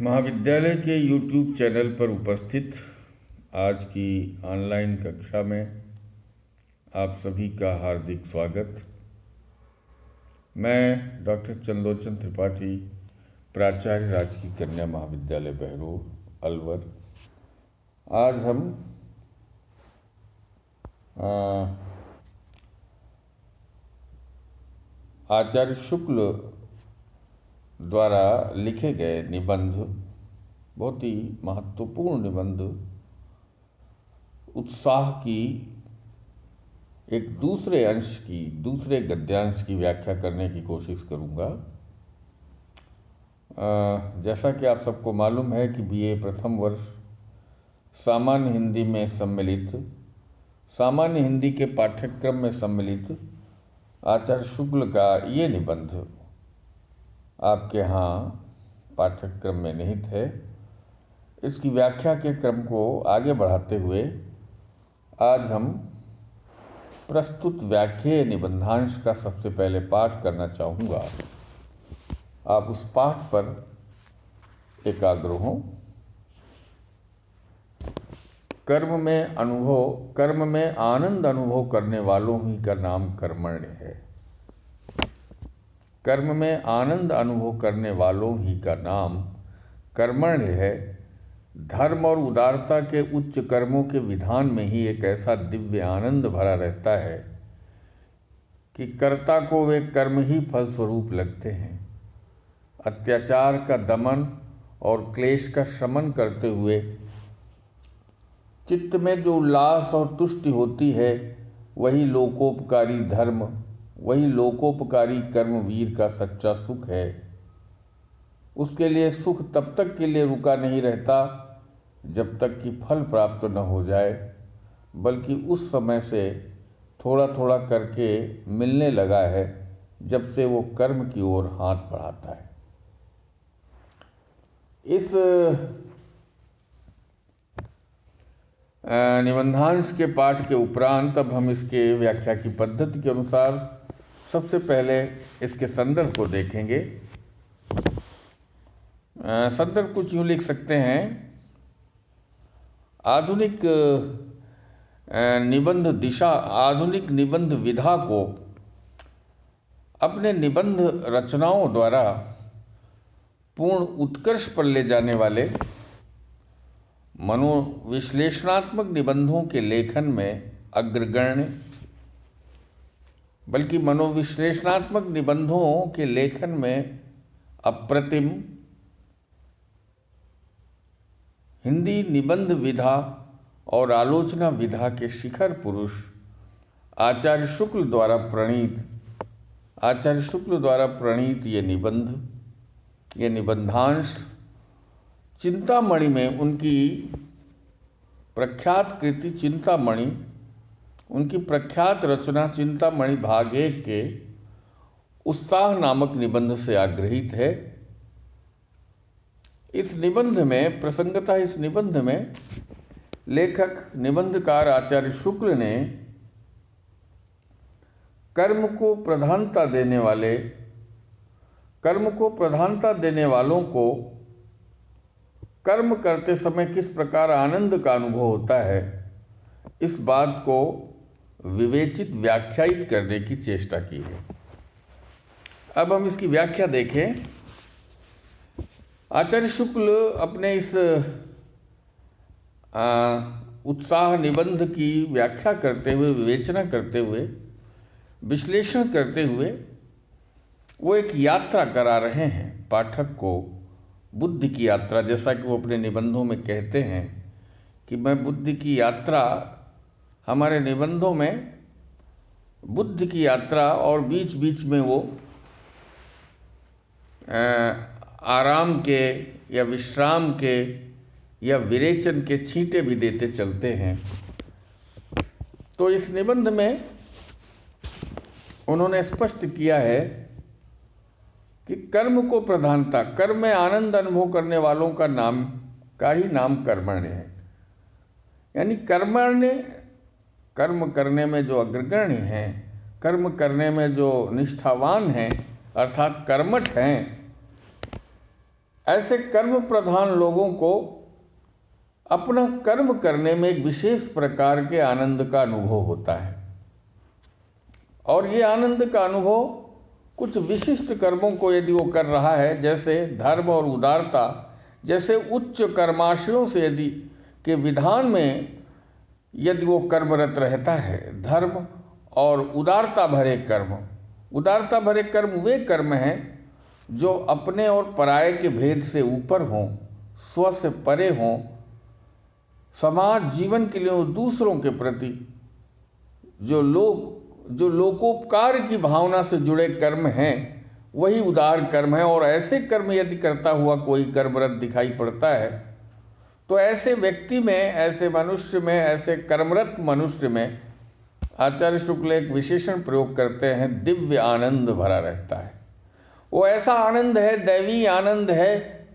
महाविद्यालय के YouTube channel पर उपस्थित आज की ऑनलाइन कक्षा में आप सभी का हार्दिक स्वागत। मैं डॉक्टर चंदोचन त्रिपाठी, प्राचार्य राजकीय कन्या महाविद्यालय बहरोड अलवर। आज हम आचार्य शुक्ल द्वारा लिखे गए निबंध, बहुत ही महत्वपूर्ण निबंध उत्साह की एक दूसरे गद्यांश की व्याख्या करने की कोशिश करूंगा। जैसा कि आप सबको मालूम है कि बीए प्रथम वर्ष सामान्य हिंदी में सामान्य हिंदी के पाठ्यक्रम में सम्मिलित आचार्य शुक्ल का ये निबंध आपके यहाँ पाठ्यक्रम में निहित है। इसकी व्याख्या के क्रम को आगे बढ़ाते हुए आज हम प्रस्तुत व्याख्येय निबंधांश का सबसे पहले पाठ करना चाहूँगा। आप उस पाठ पर एकाग्र हों। कर्म में आनंद अनुभव करने वालों ही का नाम कर्मण्य है। कर्म में आनंद अनुभव करने वालों ही का नाम कर्मण्य है। धर्म और उदारता के उच्च कर्मों के विधान में ही एक ऐसा दिव्य आनंद भरा रहता है कि कर्ता को वे कर्म ही फलस्वरूप लगते हैं। अत्याचार का दमन और क्लेश का शमन करते हुए चित्त में जो उल्लास और तुष्टि होती है, वही लोकोपकारी धर्म, वही लोकोपकारी कर्मवीर का सच्चा सुख है। उसके लिए सुख तब तक के लिए रुका नहीं रहता जब तक कि फल प्राप्त न हो जाए, बल्कि उस समय से थोड़ा थोड़ा करके मिलने लगा है जब से वो कर्म की ओर हाथ बढ़ाता है। इस निबंधांश के पाठ के उपरांत अब हम इसके व्याख्या की पद्धति के अनुसार सबसे पहले इसके संदर्भ को देखेंगे। संदर्भ कुछ यूँ लिख सकते हैं। आधुनिक निबंध विधा को अपने निबंध रचनाओं द्वारा पूर्ण उत्कर्ष पर ले जाने वाले मनोविश्लेषणात्मक निबंधों के लेखन में अग्रगण्य, बल्कि मनोविश्लेषणात्मक निबंधों के लेखन में अप्रतिम हिंदी निबंध विधा और आलोचना विधा के शिखर पुरुष आचार्य शुक्ल द्वारा प्रणीत ये निबंधांश चिंतामणि में उनकी प्रख्यात कृति उनकी प्रख्यात रचना चिंतामणि भाग 1 के उत्साह नामक निबंध से आग्रहित है। इस निबंध में लेखक निबंधकार आचार्य शुक्ल ने कर्म को प्रधानता देने वालों को कर्म करते समय किस प्रकार आनंद का अनुभव होता है, इस बात को विवेचित व्याख्यायित करने की चेष्टा की है। अब हम इसकी व्याख्या देखें। आचार्य शुक्ल अपने इस उत्साह निबंध की व्याख्या करते हुए, विवेचना करते हुए, विश्लेषण करते हुए वो एक यात्रा करा रहे हैं पाठक को, बुद्धि की यात्रा। जैसा कि वो अपने निबंधों में कहते हैं कि मैं बुद्धि की यात्रा, हमारे निबंधों में बुद्धि की यात्रा और बीच बीच में वो आराम के या विश्राम के या विरेचन के छींटे भी देते चलते हैं। तो इस निबंध में उन्होंने स्पष्ट किया है कि कर्म को प्रधानता, कर्म में आनंद अनुभव करने वालों का ही नाम कर्मण्य है। यानी कर्म करने में जो अग्रगण्य हैं, कर्म करने में जो निष्ठावान हैं, अर्थात कर्मठ हैं, ऐसे कर्म प्रधान लोगों को अपना कर्म करने में एक विशेष प्रकार के आनंद का अनुभव होता है, और ये आनंद का अनुभव कुछ विशिष्ट कर्मों को यदि वो कर रहा है, जैसे धर्म और उदारता जैसे उच्च कर्माशयों से यदि के विधान में यदि वो कर्मरत रहता है, धर्म और उदारता भरे कर्म। उदारता भरे कर्म वे कर्म हैं जो अपने और पराये के भेद से ऊपर हों, स्व से परे हों, समाज जीवन के लिए दूसरों के प्रति जो लोकोपकार की भावना से जुड़े कर्म हैं, वही उदार कर्म है। और ऐसे कर्म यदि करता हुआ कोई कर्मरत दिखाई पड़ता है, तो ऐसे व्यक्ति में, ऐसे मनुष्य में, ऐसे कर्मरत मनुष्य में आचार्य शुक्ल एक विशेषण प्रयोग करते हैं, दिव्य आनंद भरा रहता है। वो ऐसा आनंद है, दैवी आनंद है,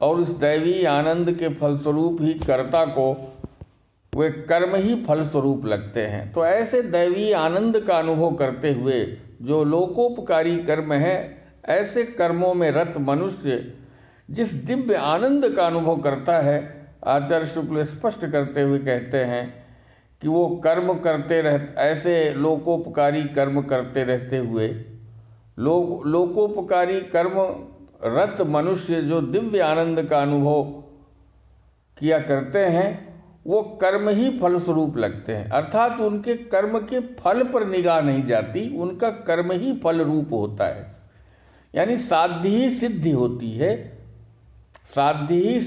और उस दैवी आनंद के फलस्वरूप ही कर्ता को वे कर्म ही फलस्वरूप लगते हैं। तो ऐसे दैवी आनंद का अनुभव करते हुए जो लोकोपकारी कर्म है, ऐसे कर्मों में रत मनुष्य जिस दिव्य आनंद का अनुभव करता है, आचार्य शुक्ल स्पष्ट करते हुए कहते हैं कि वो कर्म करते ऐसे लोकोपकारी कर्म करते रहते हुए लोकोपकारी कर्म रत मनुष्य जो दिव्य आनंद का अनुभव किया करते हैं, वो कर्म ही फलस्वरूप लगते हैं। अर्थात उनके कर्म के फल पर निगाह नहीं जाती, उनका कर्म ही फल रूप होता है। यानी साध्य ही सिद्धि होती है, साध्य ही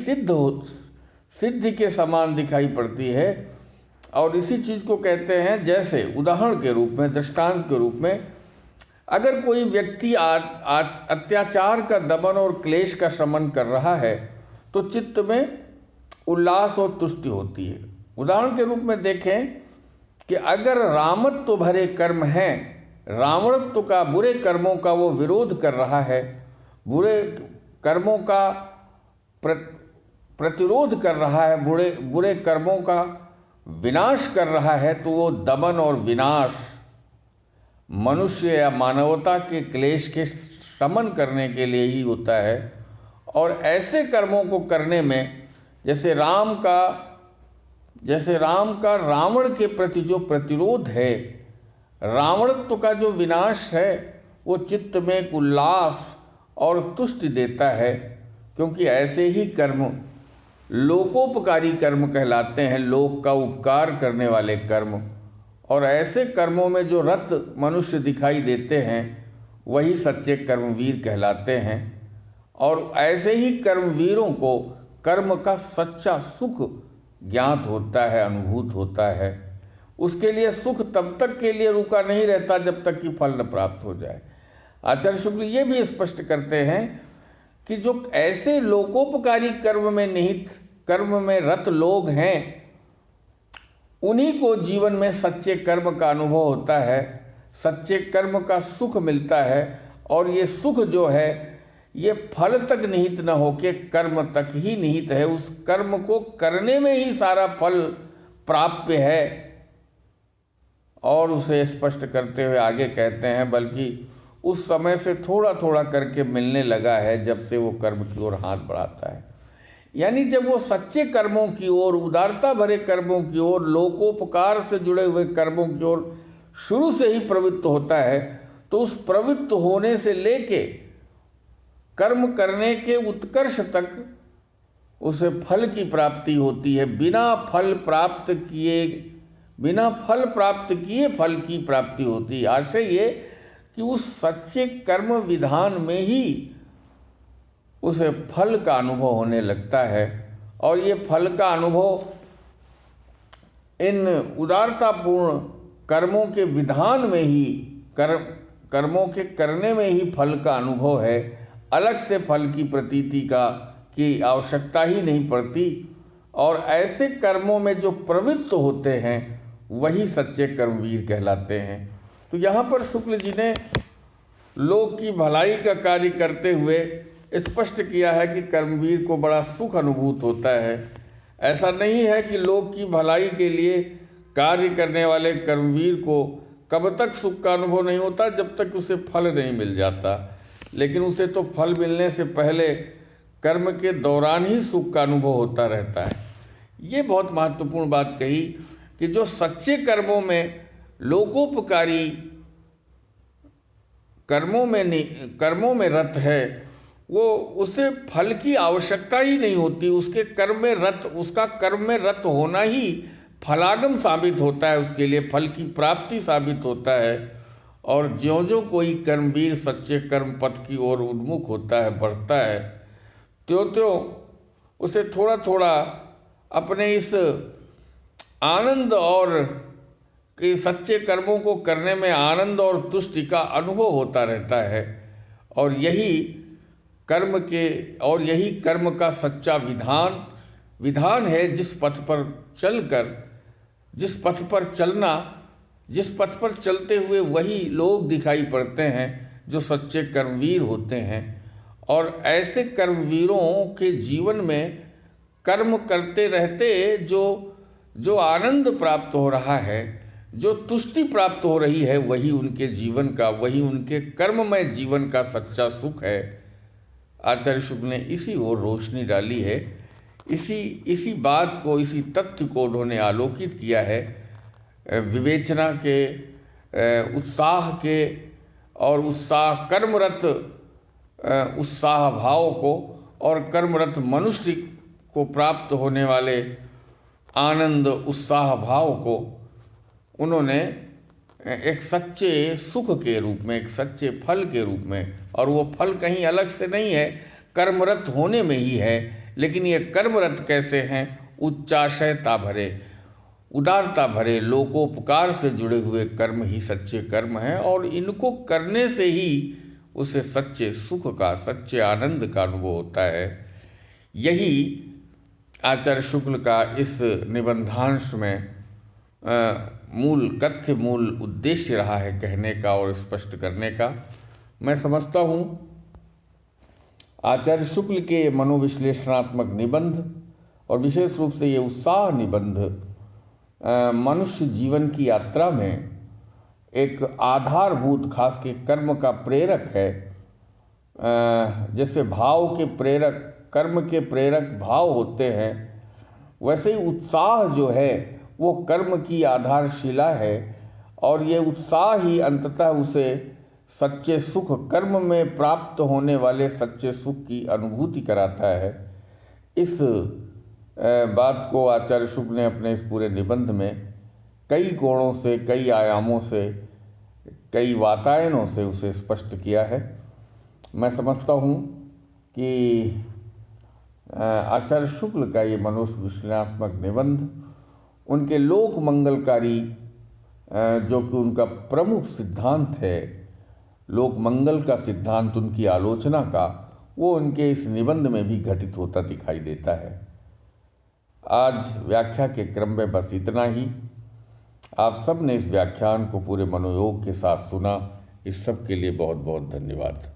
सिद्धि के समान दिखाई पड़ती है। और इसी चीज़ को कहते हैं, जैसे उदाहरण के रूप में, दृष्टांत के रूप में, अगर कोई व्यक्ति अत्याचार का दमन और क्लेश का शमन कर रहा है, तो चित्त में उल्लास और तुष्टि होती है। उदाहरण के रूप में देखें कि अगर रामत्व भरे कर्म हैं, रावणत्व का, बुरे कर्मों का वो विरोध कर रहा है, बुरे कर्मों का प्रतिरोध कर रहा है, बुरे कर्मों का विनाश कर रहा है, तो वो दमन और विनाश मनुष्य या मानवता के क्लेश के शमन करने के लिए ही होता है। और ऐसे कर्मों को करने में जैसे राम का रावण के प्रति जो प्रतिरोध है, रावणत्व का जो विनाश है, वो चित्त में एक उल्लास और तुष्टि देता है, क्योंकि ऐसे ही कर्म लोकोपकारी कर्म कहलाते हैं, लोक का उपकार करने वाले कर्म। और ऐसे कर्मों में जो रत मनुष्य दिखाई देते हैं, वही सच्चे कर्मवीर कहलाते हैं। और ऐसे ही कर्मवीरों को कर्म का सच्चा सुख ज्ञात होता है, अनुभूत होता है। उसके लिए सुख तब तक के लिए रुका नहीं रहता जब तक कि फल न प्राप्त हो जाए। आचार्य शुक्ल ये भी स्पष्ट करते हैं कि जो ऐसे लोकोपकारी कर्म में निहित, कर्म में रत लोग हैं, उन्हीं को जीवन में सच्चे कर्म का अनुभव होता है, सच्चे कर्म का सुख मिलता है। और ये सुख जो है, ये फल तक निहित न होके कर्म तक ही निहित है। उस कर्म को करने में ही सारा फल प्राप्य है। और उसे स्पष्ट करते हुए आगे कहते हैं, बल्कि उस समय से थोड़ा थोड़ा करके मिलने लगा है जब से वो कर्म की ओर हाथ बढ़ाता है। यानी जब वो सच्चे कर्मों की ओर, उदारता भरे कर्मों की ओर, लोकोपकार से जुड़े हुए कर्मों की ओर शुरू से ही प्रवृत्त होता है, तो उस प्रवृत्त होने से लेके कर्म करने के उत्कर्ष तक उसे फल की प्राप्ति होती है। बिना फल प्राप्त किए फल की प्राप्ति होती है। आशय ये कि उस सच्चे कर्म विधान में ही उसे फल का अनुभव होने लगता है। और ये फल का अनुभव इन उदारतापूर्ण कर्मों के विधान में ही, कर्मों के करने में ही फल का अनुभव है। अलग से फल की प्रतीति की आवश्यकता ही नहीं पड़ती। और ऐसे कर्मों में जो प्रवृत्त होते हैं, वही सच्चे कर्मवीर कहलाते हैं। तो यहाँ पर शुक्ल जी ने लोक की भलाई का कार्य करते हुए स्पष्ट किया है कि कर्मवीर को बड़ा सुख अनुभूत होता है। ऐसा नहीं है कि लोक की भलाई के लिए कार्य करने वाले कर्मवीर को कब तक सुख का अनुभव नहीं होता? जब तक उसे फल नहीं मिल जाता। लेकिन उसे तो फल मिलने से पहले कर्म के दौरान ही सुख का अनुभव होता रहता है। ये बहुत महत्वपूर्ण बात कही कि जो सच्चे कर्मों में, लोकोपकारी कर्मों में रत है, वो उसे फल की आवश्यकता ही नहीं होती। उसका कर्म में रत होना ही फलागम साबित होता है, उसके लिए फल की प्राप्ति साबित होता है। और ज्यों-ज्यों कोई कर्मवीर सच्चे कर्म पथ की ओर उन्मुख होता है, बढ़ता है, त्यों-त्यों उसे थोड़ा थोड़ा अपने इस आनंद और कि सच्चे कर्मों को करने में आनंद और तुष्टि का अनुभव होता रहता है। और यही कर्म का सच्चा विधान है। जिस पथ पर चलते हुए वही लोग दिखाई पड़ते हैं जो सच्चे कर्मवीर होते हैं। और ऐसे कर्मवीरों के जीवन में कर्म करते रहते जो आनंद प्राप्त हो रहा है, जो तुष्टि प्राप्त हो रही है, वही उनके कर्ममय जीवन का सच्चा सुख है। आचार्य शुक्ल ने इसी ओर रोशनी डाली है। इसी बात को, इसी तथ्य को उन्होंने आलोकित किया है। विवेचना के, उत्साह के और कर्मरत उत्साह भाव को और कर्मरत मनुष्य को प्राप्त होने वाले आनंद उत्साह भाव को उन्होंने एक सच्चे सुख के रूप में, एक सच्चे फल के रूप में, और वो फल कहीं अलग से नहीं है, कर्मरत होने में ही है। लेकिन ये कर्मरत कैसे हैं? उच्चाशयता भरे, उदारता भरे, लोकोपकार से जुड़े हुए कर्म ही सच्चे कर्म हैं। और इनको करने से ही उसे सच्चे सुख का, सच्चे आनंद का अनुभव होता है। यही आचार्य शुक्ल का इस निबंधांश में मूल उद्देश्य रहा है कहने का और स्पष्ट करने का। मैं समझता हूँ आचार्य शुक्ल के मनोविश्लेषणात्मक निबंध और विशेष रूप से ये उत्साह निबंध मनुष्य जीवन की यात्रा में एक आधारभूत, खास के कर्म का प्रेरक है। जैसे कर्म के प्रेरक भाव होते हैं, वैसे ही उत्साह जो है वो कर्म की आधारशिला है। और ये उत्साह ही अंततः उसे सच्चे सुख, कर्म में प्राप्त होने वाले सच्चे सुख की अनुभूति कराता है। इस बात को आचार्य शुक्ल ने अपने इस पूरे निबंध में कई कोणों से, कई आयामों से, कई वातायनों से उसे स्पष्ट किया है। मैं समझता हूँ कि आचार्य शुक्ल का ये मनोविश्लेषणात्मक निबंध उनके लोक मंगलकारी, जो कि उनका प्रमुख सिद्धांत है, लोक मंगल का सिद्धांत, उनकी आलोचना का, वो उनके इस निबंध में भी घटित होता दिखाई देता है। आज व्याख्या के क्रम में बस इतना ही। आप सब ने इस व्याख्यान को पूरे मनोयोग के साथ सुना, इस सब के लिए बहुत बहुत धन्यवाद।